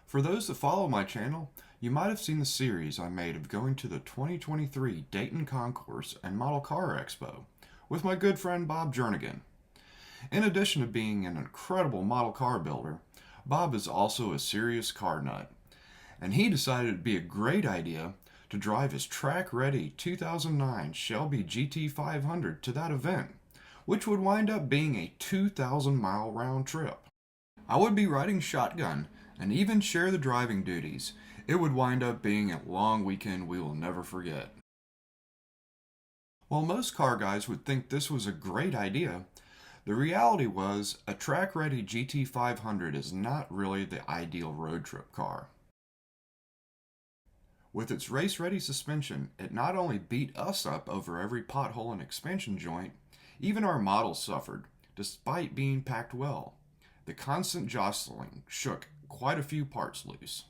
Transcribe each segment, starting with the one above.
For those that follow my channel, you might have seen the series I made of going to the 2023 Dayton Concourse and Model Car Expo with my good friend Bob Jernigan. In addition to being an incredible model car builder, Bob is also a serious car nut, and he decided it'd be a great idea to drive his track-ready 2009 Shelby GT500 to that event, which would wind up being a 2,000-mile round trip. I would be riding shotgun and even share the driving duties. It would wind up being a long weekend we will never forget. While most car guys would think this was a great idea, the reality was a track-ready GT500 is not really the ideal road trip car. With its race-ready suspension, it not only beat us up over every pothole and expansion joint, even our models suffered, despite being packed well. The constant jostling shook quite a few parts loose.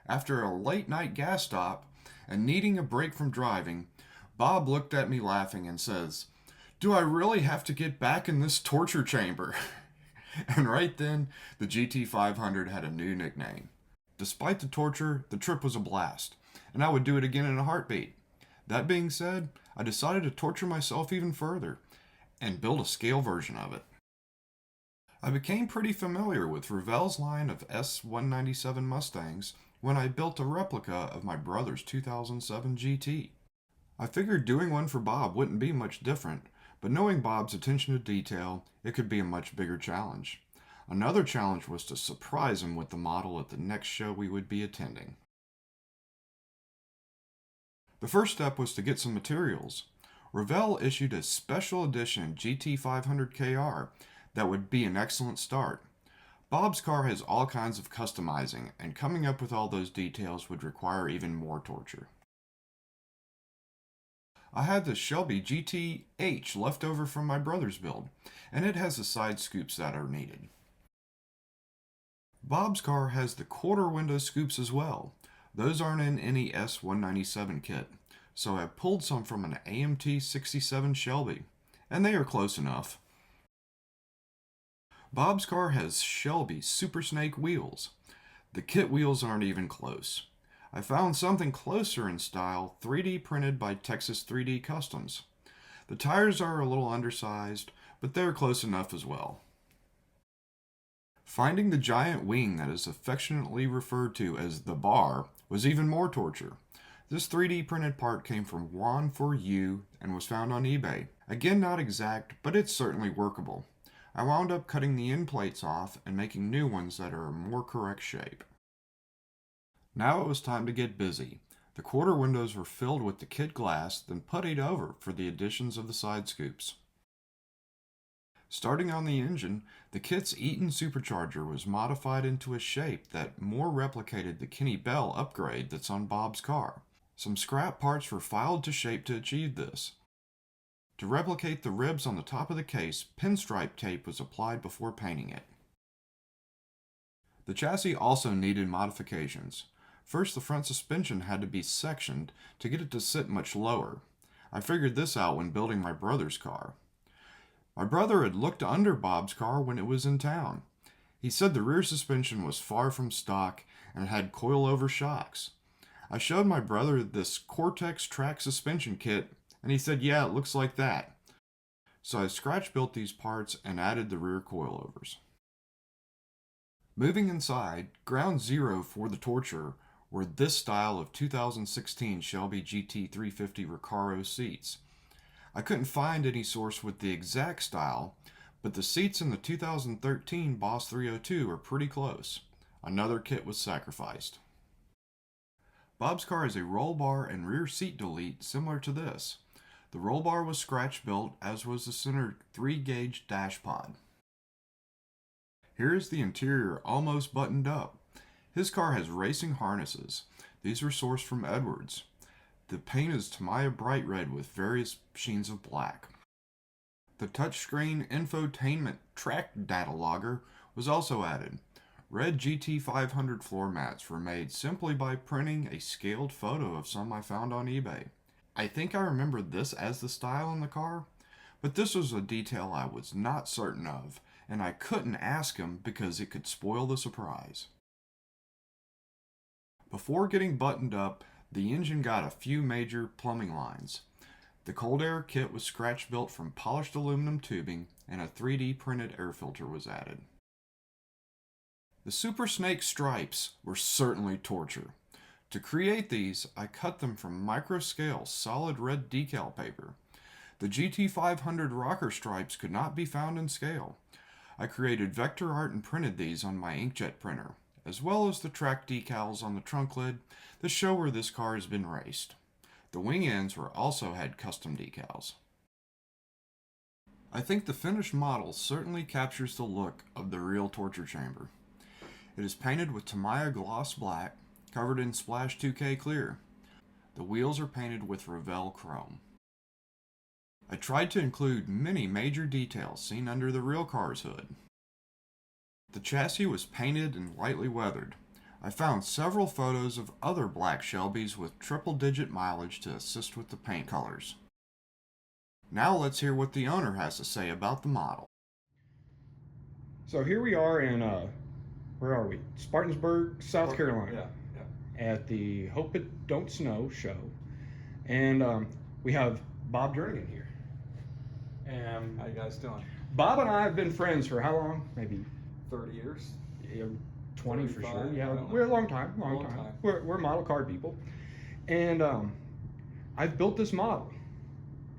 After a late night gas stop and needing a break from driving, Bob looked at me laughing and says, "Do I really have to get back in this torture chamber?" And right then, the GT500 had a new nickname. Despite the torture, the trip was a blast, and I would do it again in a heartbeat. That being said, I decided to torture myself even further and build a scale version of it. I became pretty familiar with Revell's line of S197 Mustangs when I built a replica of my brother's 2007 GT. I figured doing one for Bob wouldn't be much different, but knowing Bob's attention to detail, it could be a much bigger challenge. Another challenge was to surprise him with the model at the next show we would be attending. The first step was to get some materials. Revell issued a special edition GT500 KR that would be an excellent start. Bob's car has all kinds of customizing, and coming up with all those details would require even more torture. I had the Shelby GT-H left over from my brother's build, and it has the side scoops that are needed. Bob's car has the quarter window scoops as well. Those aren't in any S197 kit, so I pulled some from an AMT 67 Shelby, and they are close enough. Bob's car has Shelby Super Snake wheels. The kit wheels aren't even close. I found something closer in style, 3D printed by Texas 3D Customs. The tires are a little undersized, but they're close enough as well. Finding the giant wing that is affectionately referred to as the bar was even more torture. This 3D printed part came from Juan4U and was found on eBay. Again, not exact, but it's certainly workable. I wound up cutting the end plates off and making new ones that are a more correct shape. Now it was time to get busy. The quarter windows were filled with the kit glass, then puttied over for the additions of the side scoops. Starting on the engine, the kit's Eaton supercharger was modified into a shape that more replicated the Kenny Bell upgrade that's on Bob's car. Some scrap parts were filed to shape to achieve this. To replicate the ribs on the top of the case, pinstripe tape was applied before painting it. The chassis also needed modifications. First, the front suspension had to be sectioned to get it to sit much lower. I figured this out when building my brother's car. My brother had looked under Bob's car when it was in town. He said the rear suspension was far from stock and had coilover shocks. I showed my brother this Cortex track suspension kit, and he said, "Yeah, it looks like that." So I scratch built these parts and added the rear coilovers. Moving inside, ground zero for the torture were this style of 2016 Shelby GT350 Recaro seats. I couldn't find any source with the exact style, but the seats in the 2013 Boss 302 are pretty close. Another kit was sacrificed. Bob's car is a roll bar and rear seat delete similar to this. The roll bar was scratch built, as was the center 3-gauge dash pod. Here is the interior almost buttoned up. His car has racing harnesses. These were sourced from Edwards. The paint is Tamiya bright red with various sheens of black. The touchscreen infotainment track data logger was also added. Red GT500 floor mats were made simply by printing a scaled photo of some I found on eBay. I think I remember this as the style in the car, but this was a detail I was not certain of, and I couldn't ask him because it could spoil the surprise. Before getting buttoned up, the engine got a few major plumbing lines. The cold air kit was scratch built from polished aluminum tubing, and a 3D printed air filter was added. The Super Snake stripes were certainly torture. To create these, I cut them from micro-scale solid red decal paper. The GT500 rocker stripes could not be found in scale. I created vector art and printed these on my inkjet printer, as well as the track decals on the trunk lid that show where this car has been raced. The wing ends also had custom decals. I think the finished model certainly captures the look of the real torture chamber. It is painted with Tamiya gloss black, covered in Splash 2K clear. The wheels are painted with Revell chrome. I tried to include many major details seen under the real car's hood. The chassis was painted and lightly weathered. I found several photos of other black Shelbys with triple-digit mileage to assist with the paint colors. Now let's hear what the owner has to say about the model. So here we are in, where are we? Spartansburg, South Carolina. Yeah. At the Hope It Don't Snow show. And we have Bob Jernigan here. And How you guys doing? Bob and I have been friends for how long? Maybe 30 years? 20 for 35, sure. Yeah, I don't know. we're a long time. We're model car people. And I've built this model.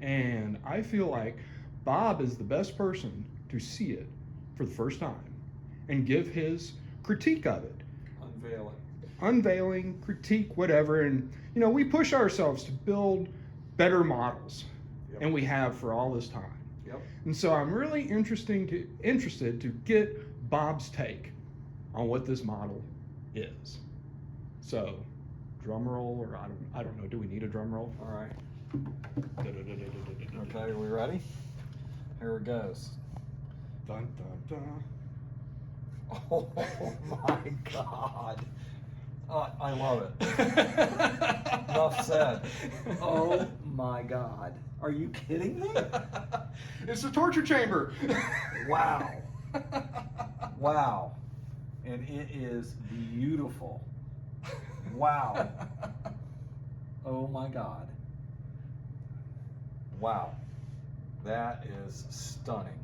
And I feel like Bob is the best person to see it for the first time and give his critique of it. Unveiling, critique, whatever. And, you know, we push ourselves to build better models. Yep. And we have for all this time. Yep. And so I'm really interested to get Bob's take on what this model is. So, drum roll, or I don't know. Do we need a drum roll? All right. Okay, are we ready? Here it goes. Dun, dun, dun. Oh my God. I love it. Enough said. Oh my God. Are you kidding me? It's a torture chamber. Wow. Wow. And it is beautiful. Wow. Oh my God. Wow. That is stunning.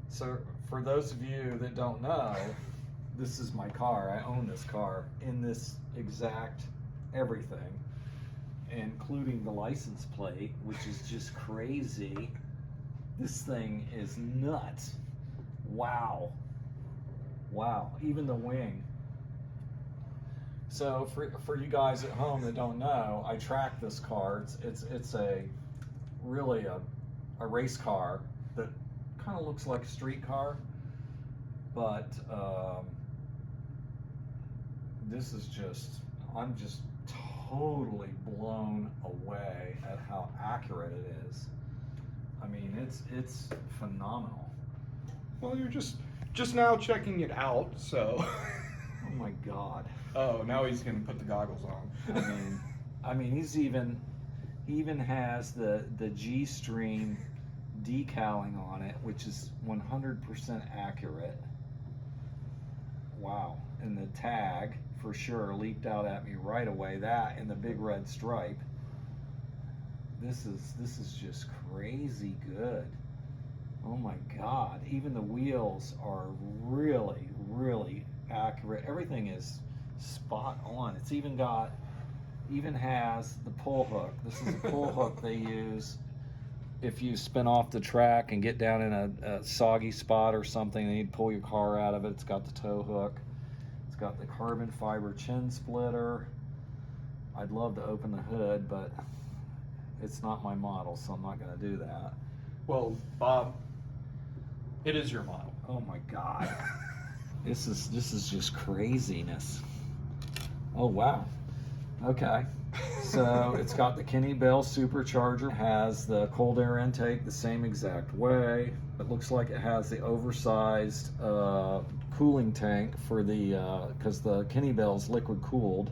So for those of you that don't know, this is my car. I own this car in this exact everything, including the license plate, which is just crazy. This thing is nuts. Wow. Wow. Even the wing. So for you guys at home that don't know, I track this car. It's a really a race car that kind of looks like a street car, but this is I'm just totally blown away at how accurate it is. I mean, it's phenomenal. Well, you're just now checking it out, so. Oh my God. Oh, now he's gonna put the goggles on. I mean, he even has the G-string decaling on it, which is 100% accurate. Wow. And the tag for sure leaped out at me right away. That and the big red stripe. This is just crazy good. Oh my God. Even the wheels are really, really accurate. Everything is spot on. It's even has the pull hook. This is a pull hook they use if you spin off the track and get down in a soggy spot or something. They need to pull your car out of it. It's got the tow hook. It's got the carbon fiber chin splitter. I'd love to open the hood, but it's not my model, so I'm not going to do that. Well, Bob, it is your model. Oh my God. This is just craziness. Oh wow. Okay. So it's got the Kenny Bell supercharger, has the cold air intake the same exact way. It looks like it has the oversized cooling tank for the because the Kenny Bell's liquid cooled.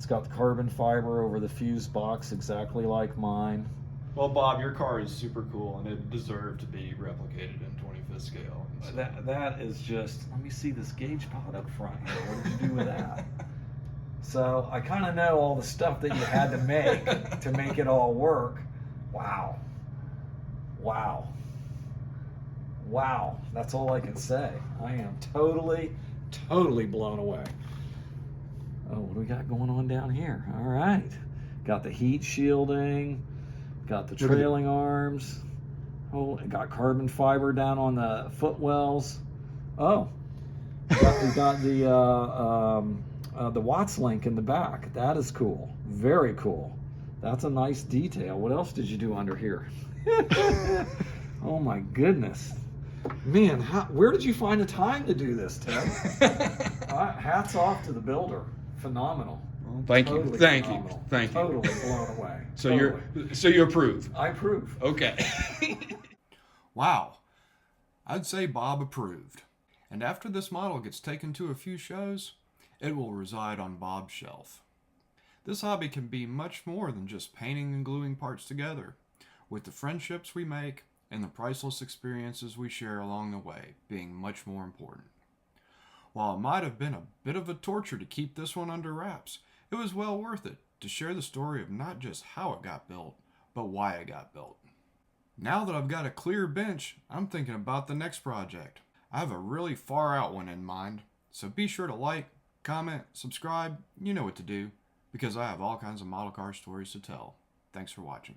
It's got the carbon fiber over the fuse box, exactly like mine. Well, Bob, your car is super cool, and it deserved to be replicated in 25th scale. So. That is just, let me see this gauge pod up front here. What did you do with that? So I kind of know all the stuff that you had to make it all work. Wow. Wow. Wow. That's all I can say. I am totally blown away. Oh, what do we got going on down here? All right. Got the heat shielding. Got the trailing arms. Oh, it got carbon fiber down on the footwells. Oh, we got the Watts link in the back. That is cool. Very cool. That's a nice detail. What else did you do under here? Oh my goodness, man! Where did you find the time to do this, Tim? Hats off to the builder. Phenomenal. Thank Totally you. Thank phenomenal. you. Thank you. Totally blown away. So Totally. you approve? I approve. Okay. Wow. I'd say Bob approved. And after this model gets taken to a few shows, it will reside on Bob's shelf. This hobby can be much more than just painting and gluing parts together, with the friendships we make and the priceless experiences we share along the way being much more important. While it might have been a bit of a torture to keep this one under wraps, it was well worth it to share the story of not just how it got built, but why it got built. Now that I've got a clear bench, I'm thinking about the next project. I have a really far out one in mind, so be sure to like, comment, subscribe, you know what to do, because I have all kinds of model car stories to tell. Thanks for watching.